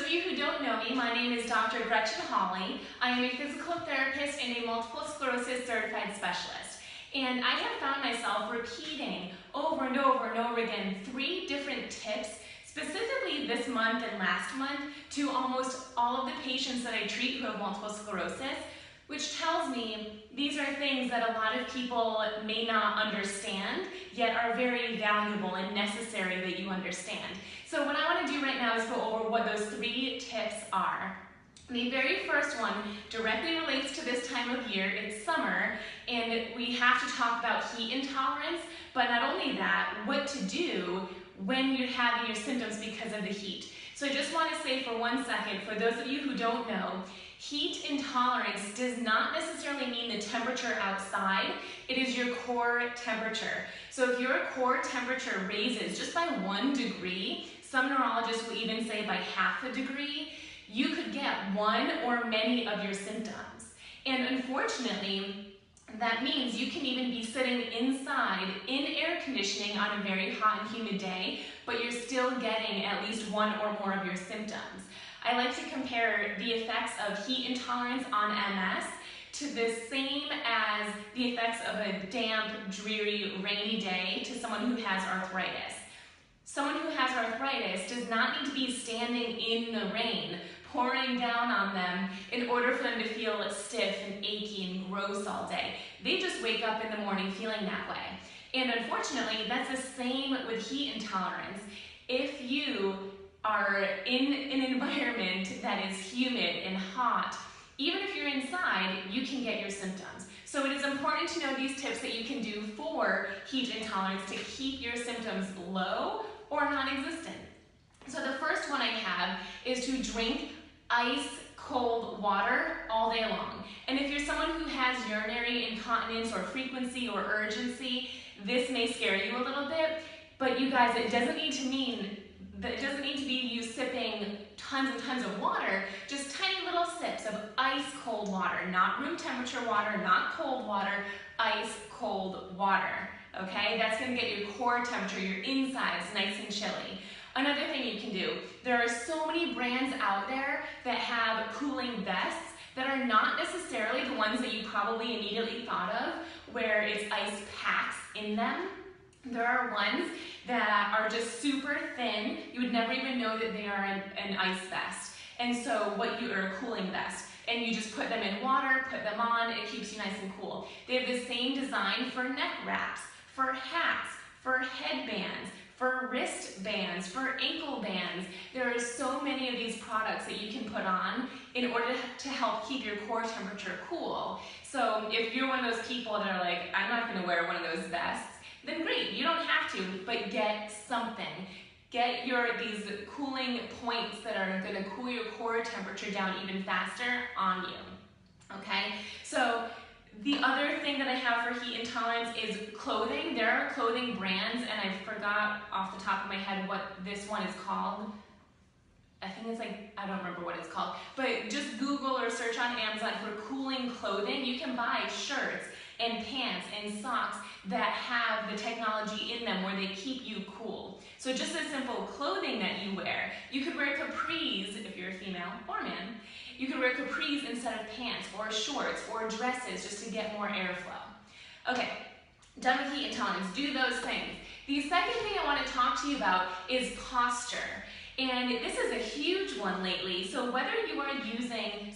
of you who don't know me, my name is Dr. Gretchen Hawley. I am a physical therapist and a multiple sclerosis certified specialist. And I have found myself repeating over and over and over again 3 different tips, specifically this month and last month, to almost all of the patients that I treat who have multiple sclerosis, which tells me these are things that a lot of people may not understand, yet are very valuable and necessary that you understand. So what I want to do right now is go over what those 3 tips are. The very first one directly relates to this time of year. It's summer, and we have to talk about heat intolerance, but not only that, what to do when you're having your symptoms because of the heat. So I just want to say for 1 second, for those of you who don't know, heat intolerance does not necessarily mean the temperature outside. It is your core temperature. So if your core temperature raises just by 1 degree, some neurologists will even say by half a degree, you could get one or many of your symptoms. And unfortunately, that means you can even be sitting inside in air conditioning on a very hot and humid day, but you're still getting at least 1 or more of your symptoms. I like to compare the effects of heat intolerance on MS to the same as the effects of a damp, dreary, rainy day to someone who has arthritis. Someone who has arthritis does not need to be standing in the rain, pouring down on them in order for them to feel stiff and achy and gross all day. They just wake up in the morning feeling that way. And unfortunately, that's the same with heat intolerance. If you are in an environment that is humid and hot, even if you're inside, you can get your symptoms. So it is important to know these tips that you can do for heat intolerance to keep your symptoms low or non-existent. So the first one I have is to drink ice cold water all day long. And if you're someone who has urinary incontinence or frequency or urgency, this may scare you a little bit, but you guys, it doesn't need to be you sipping tons and tons of water, just tiny little sips of ice cold water, not room temperature water, not cold water, ice cold water, okay? That's gonna get your core temperature, your insides nice and chilly. Another thing you can do, there are so many brands out there that have cooling vests that are not necessarily the ones that you probably immediately thought of, where it's ice packs in them. There are ones that are just super thin. You would never even know that they are an ice vest. And so or a cooling vest. And you just put them in water, put them on, it keeps you nice and cool. They have the same design for neck wraps, for hats, for headbands, for wristbands, for ankle bands. There are so many of these products that you can put on in order to help keep your core temperature cool. So if you're one of those people that are like, I'm not gonna wear one of those vests, then great, you don't have to, but get something. Get these cooling points that are gonna cool your core temperature down even faster on you, okay? So the other thing that I have for heat intolerance is clothing. There are clothing brands, and I forgot off the top of my head what this one is called. I think it's I don't remember what it's called, but just Google or search on Amazon for cooling clothing. You can buy shirts and pants and socks that have the technology in them where they keep you cool. So just a simple clothing that you wear. You could wear capris if you're a female or man. You could wear capris instead of pants or shorts or dresses just to get more airflow. Okay, done with heat intolerance, do those things. The second thing I want to talk to you about is posture. And this is a huge one lately. So whether you are using,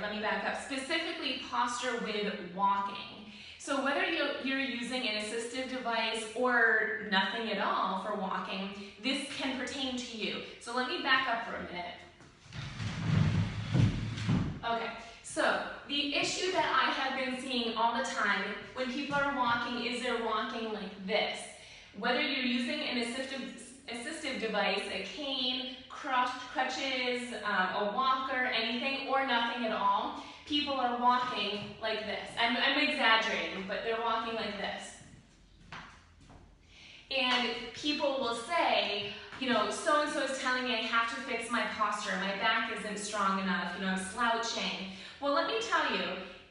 let me back up, specifically posture with walking. So whether you're using an assistive device or nothing at all for walking, this can pertain to you. So let me back up for a minute. Okay, so the issue that I have been seeing all the time when people are walking is they're walking like this. Whether you're using an assistive device, a cane, crutches, a walker, anything, or nothing at all, people are walking like this. I'm exaggerating, but they're walking like this. And people will say, you know, so-and-so is telling me I have to fix my posture, my back isn't strong enough, you know, I'm slouching. Well, let me tell you,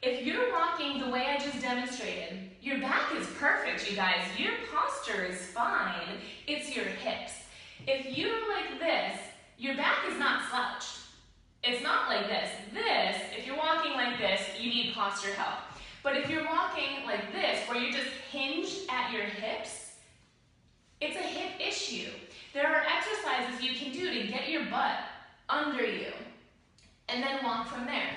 if you're walking the way I just demonstrated, your back is perfect, you guys. Your posture is fine. It's your hips. If you're like this, your back is not slouched. It's not like this. This, if you're walking like this, you need posture help. But if you're walking like this, where you're just hinged at your hips, it's a hip issue. There are exercises you can do to get your butt under you, and then walk from there.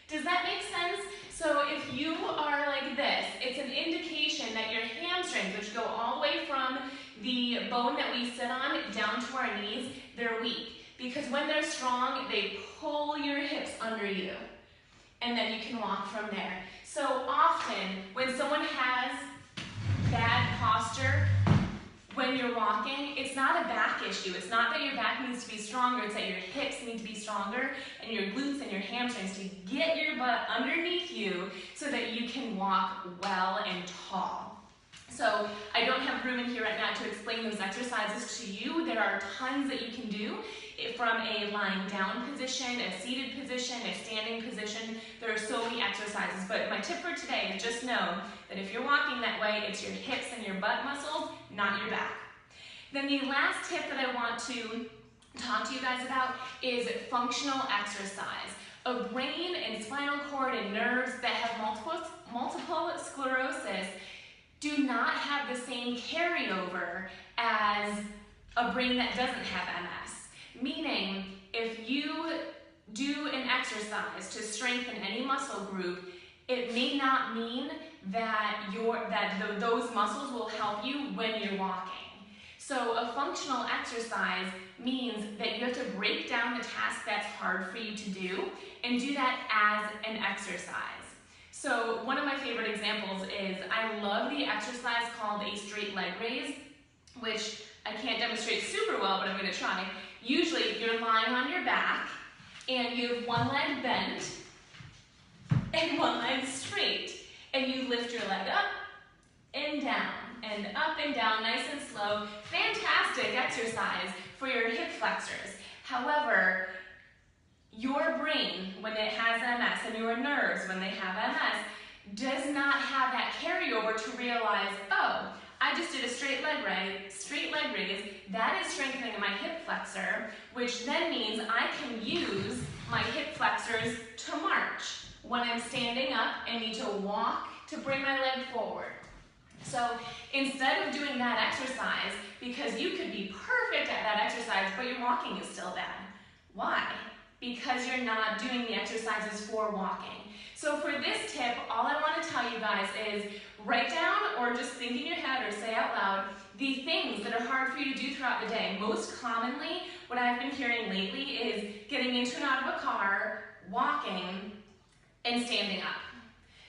Does that make sense? So if you are like this, it's an indication that your hamstrings, which go all the way from the bone that we sit on down to our knees, they're weak. Because when they're strong, they pull your hips under you. And then you can walk from there. So often, when someone has bad posture, when you're walking, it's not a back issue. It's not that your back needs to be stronger, it's that your hips need to be stronger and your glutes and your hamstrings to get your butt underneath you so that you can walk well and tall. So I don't have room in here right now to explain those exercises to you. There are tons that you can do from a lying down position, a seated position, a standing position. There are so many exercises, but my tip for today is just know that if you're walking that way, it's your hips and your butt muscles, not your back. Then the last tip that I want to talk to you guys about is functional exercise. A brain and spinal cord and nerves that have multiple sclerosis do not have the same carryover as a brain that doesn't have MS. Meaning, if you do an exercise to strengthen any muscle group, it may not mean that those muscles will help you when you're walking. So a functional exercise means that you have to break down the task that's hard for you to do and do that as an exercise. So one of my favorite examples is I love the exercise called a straight leg raise, which I can't demonstrate super well, but I'm going to try. Usually you're lying on your back and you have one leg bent and one leg straight, and you lift your leg up and down, nice and slow. Fantastic exercise for your hip flexors. However, your brain, when it has MS, and your nerves, when they have MS, does not have that carryover to realize, oh, I just did a straight leg raise, that is strengthening my hip flexor, which then means I can use my hip flexors to march when I'm standing up and need to walk to bring my leg forward. So instead of doing that exercise, because you could be perfect at that exercise, but your walking is still bad. Why? Because you're not doing the exercises for walking. So for this tip, all I want to tell you guys is write down or just think in your head or say out loud the things that are hard for you to do throughout the day. Most commonly, what I've been hearing lately is getting into and out of a car, walking, and standing up.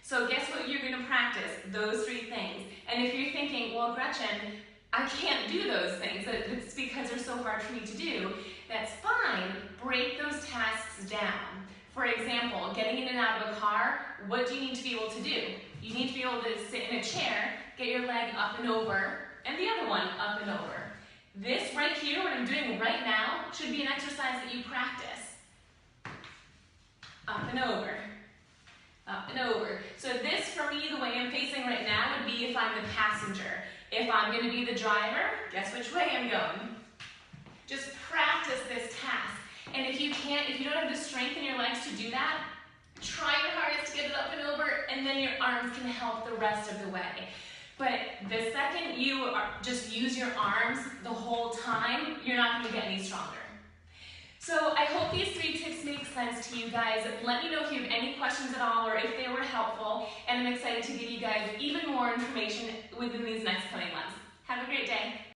So guess what you're going to practice? Those three things. And if you're thinking, well, Gretchen, I can't do those things, it's because they're so hard for me to do, that's fine. Break those tasks down. For example, getting in and out of a car, what do you need to be able to do? You need to be able to sit in a chair, get your leg up and over, and the other one up and over. This right here, what I'm doing right now, should be an exercise that you practice. Up and over. Up and over. So this, for me, the way I'm facing right now would be if I'm the passenger. If I'm going to be the driver, guess which way I'm going? Just practice this task. And if you don't have the strength in your legs to do that, try your hardest to get it up and over, and then your arms can help the rest of the way. But the second you just use your arms the whole time, you're not going to get any stronger. So I hope these three tips make sense to you guys. Let me know if you have any questions at all or if they were helpful, and I'm excited to give you guys even more information within these next coming months. Have a great day.